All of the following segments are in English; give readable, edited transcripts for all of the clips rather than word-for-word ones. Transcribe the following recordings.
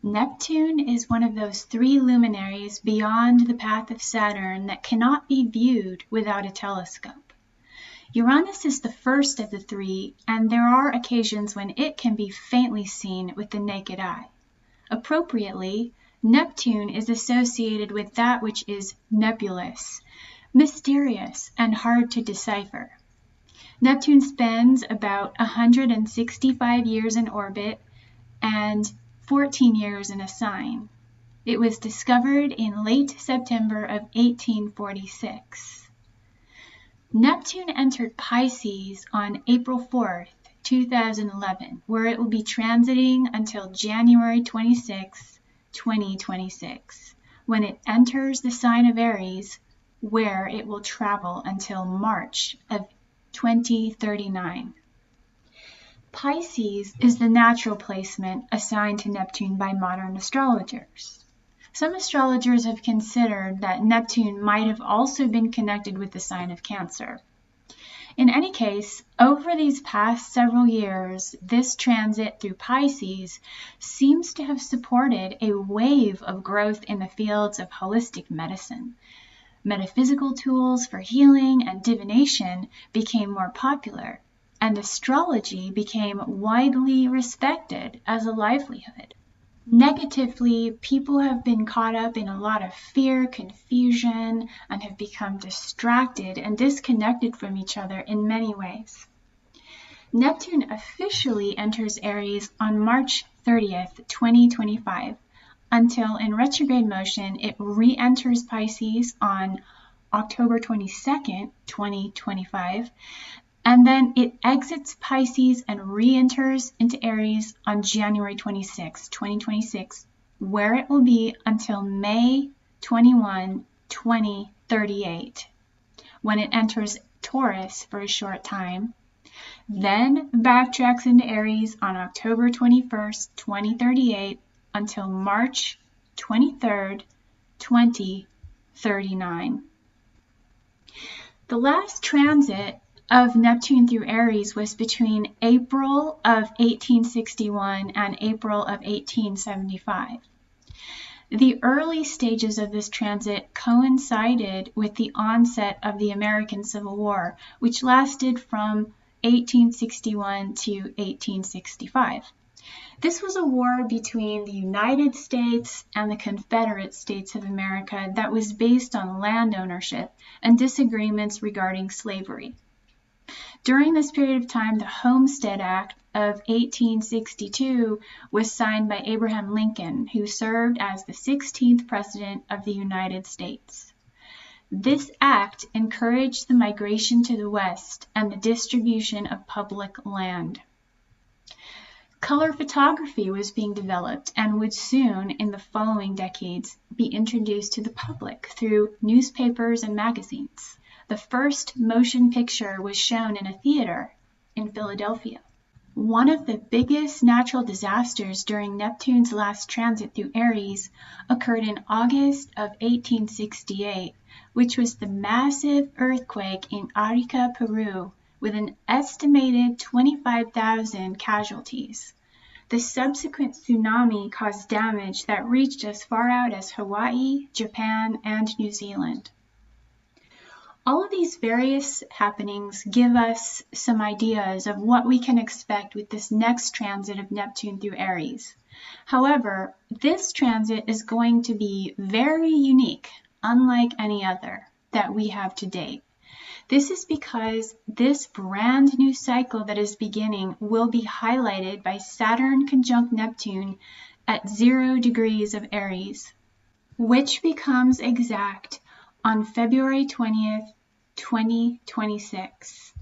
Neptune is one of those three luminaries beyond the path of Saturn that cannot be viewed without a telescope. Uranus is the first of the three, and there are occasions when it can be faintly seen with the naked eye. Appropriately, Neptune is associated with that which is nebulous, mysterious, and hard to decipher. Neptune spends about 165 years in orbit and 14 years in a sign. It was discovered in late September of 1846. Neptune entered Pisces on April 4th, 2011, where it will be transiting until January 26, 2026, when it enters the sign of Aries, where it will travel until March of 2039. Pisces is the natural placement assigned to Neptune by modern astrologers. Some astrologers have considered that Neptune might have also been connected with the sign of Cancer. In any case, over these past several years, this transit through Pisces seems to have supported a wave of growth in the fields of holistic medicine. Metaphysical tools for healing and divination became more popular, and astrology became widely respected as a livelihood. Negatively, people have been caught up in a lot of fear, confusion, and have become distracted and disconnected from each other in many ways. Neptune officially enters Aries on March 30th, 2025, until in retrograde motion it re-enters Pisces on October 22nd, 2025, and then it exits Pisces and re-enters into Aries on January 26, 2026, where it will be until May 21, 2038, when it enters Taurus for a short time, then backtracks into Aries on October 21st, 2038, until March 23rd, 2039. The last transit of Neptune through Aries was between April of 1861 and April of 1875. The early stages of this transit coincided with the onset of the American Civil War, which lasted from 1861 to 1865. This was a war between the United States and the Confederate States of America that was based on land ownership and disagreements regarding slavery. During this period of time, the Homestead Act of 1862 was signed by Abraham Lincoln, who served as the 16th President of the United States. This act encouraged the migration to the West and the distribution of public land. Color photography was being developed and would soon, in the following decades, be introduced to the public through newspapers and magazines. The first motion picture was shown in a theater in Philadelphia. One of the biggest natural disasters during Neptune's last transit through Aries occurred in August of 1868, which was the massive earthquake in Arica, Peru, with an estimated 25,000 casualties. The subsequent tsunami caused damage that reached as far out as Hawaii, Japan, and New Zealand. All of these various happenings give us some ideas of what we can expect with this next transit of Neptune through Aries. However, this transit is going to be very unique, unlike any other that we have to date. This is because this brand new cycle that is beginning will be highlighted by Saturn conjunct Neptune at 0 degrees of Aries, which becomes exact on February 20th, 2026.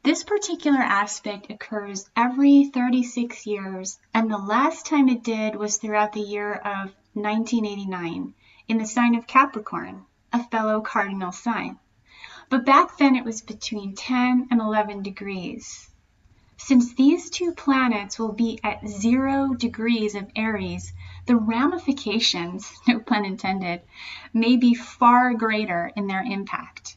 This particular aspect occurs every 36 years, and the last time it did was throughout the year of 1989 in the sign of Capricorn, a fellow cardinal sign. But back then it was between 10 and 11 degrees. Since these two planets will be at 0 degrees of Aries, the ramifications, no pun intended, may be far greater in their impact.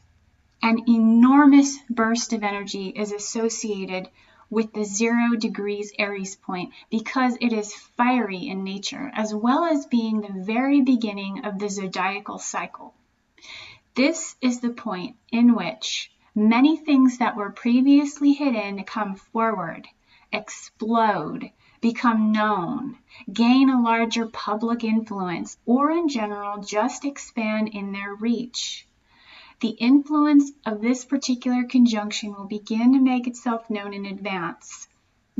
An enormous burst of energy is associated with the 0 degrees Aries point because it is fiery in nature, as well as being the very beginning of the zodiacal cycle. This is the point in which many things that were previously hidden come forward, explode, become known, gain a larger public influence, or in general just expand in their reach. The influence of this particular conjunction will begin to make itself known in advance,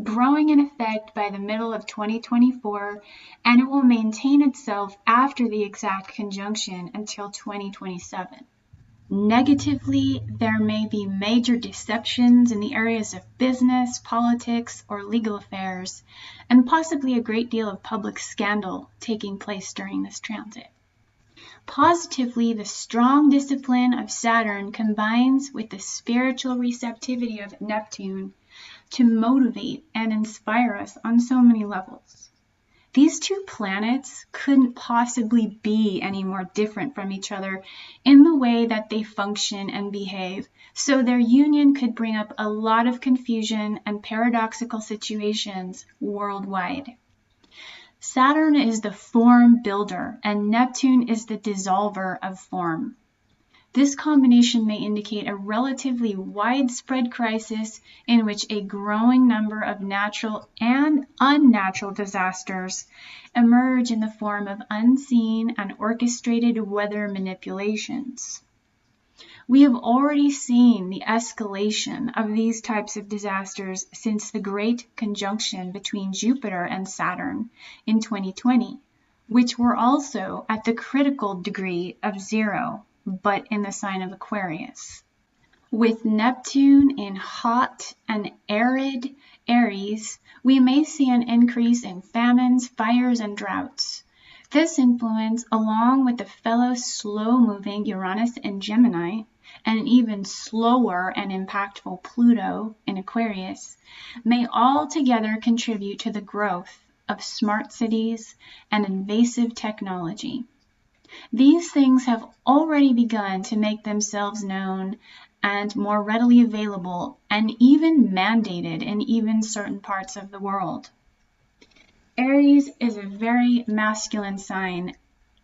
growing in effect by the middle of 2024, and it will maintain itself after the exact conjunction until 2027. Negatively, there may be major deceptions in the areas of business, politics, or legal affairs, and possibly a great deal of public scandal taking place during this transit. Positively, the strong discipline of Saturn combines with the spiritual receptivity of Neptune to motivate and inspire us on so many levels. These two planets couldn't possibly be any more different from each other in the way that they function and behave, so their union could bring up a lot of confusion and paradoxical situations worldwide. Saturn is the form builder, and Neptune is the dissolver of form. This combination may indicate a relatively widespread crisis in which a growing number of natural and unnatural disasters emerge in the form of unseen and orchestrated weather manipulations. We have already seen the escalation of these types of disasters since the great conjunction between Jupiter and Saturn in 2020, which were also at the critical degree of 0. But in the sign of Aquarius. With Neptune in hot and arid Aries, we may see an increase in famines, fires, and droughts. This influence, along with the fellow slow-moving Uranus in Gemini, and an even slower and impactful Pluto in Aquarius, may all together contribute to the growth of smart cities and invasive technology. These things have already begun to make themselves known and more readily available and even mandated in even certain parts of the world. Aries is a very masculine sign,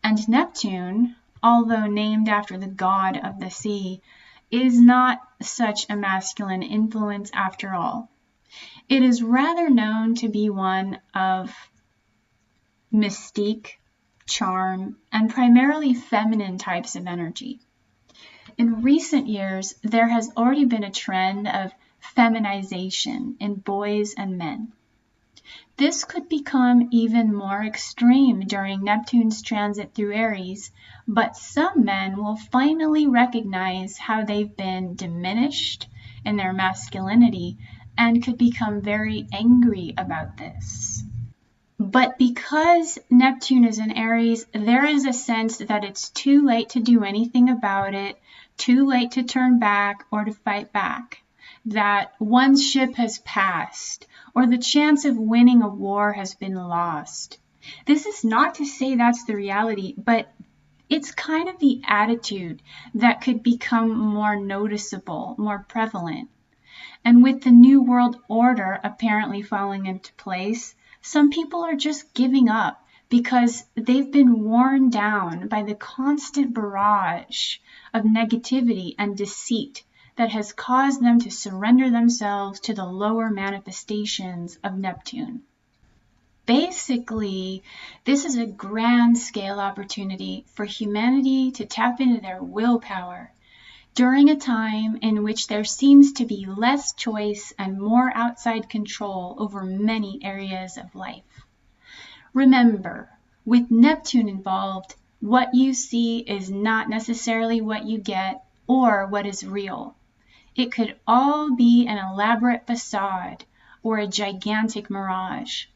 and Neptune, although named after the god of the sea, is not such a masculine influence after all. It is rather known to be one of mystique, charm, and primarily feminine types of energy. In recent years, there has already been a trend of feminization in boys and men. This could become even more extreme during Neptune's transit through Aries, but some men will finally recognize how they've been diminished in their masculinity and could become very angry about this. But because Neptune is in Aries, there is a sense that it's too late to do anything about it, too late to turn back or to fight back, that one's ship has passed, or the chance of winning a war has been lost. This is not to say that's the reality, but it's kind of the attitude that could become more noticeable, more prevalent. And with the New World Order apparently falling into place, some people are just giving up because they've been worn down by the constant barrage of negativity and deceit that has caused them to surrender themselves to the lower manifestations of Neptune. Basically, this is a grand scale opportunity for humanity to tap into their willpower during a time in which there seems to be less choice and more outside control over many areas of life. Remember, with Neptune involved, what you see is not necessarily what you get or what is real. It could all be an elaborate facade or a gigantic mirage.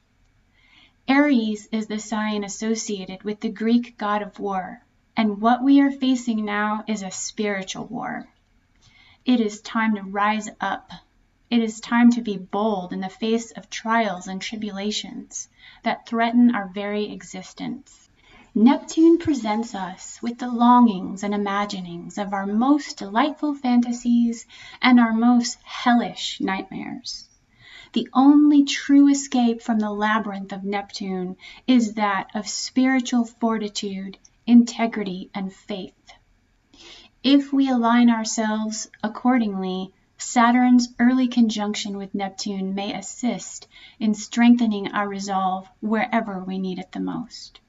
Aries is the sign associated with the Greek god of war, and what we are facing now is a spiritual war. It is time to rise up. It is time to be bold in the face of trials and tribulations that threaten our very existence. Neptune presents us with the longings and imaginings of our most delightful fantasies and our most hellish nightmares. The only true escape from the labyrinth of Neptune is that of spiritual fortitude, integrity, and faith. If we align ourselves accordingly, Saturn's early conjunction with Neptune may assist in strengthening our resolve wherever we need it the most.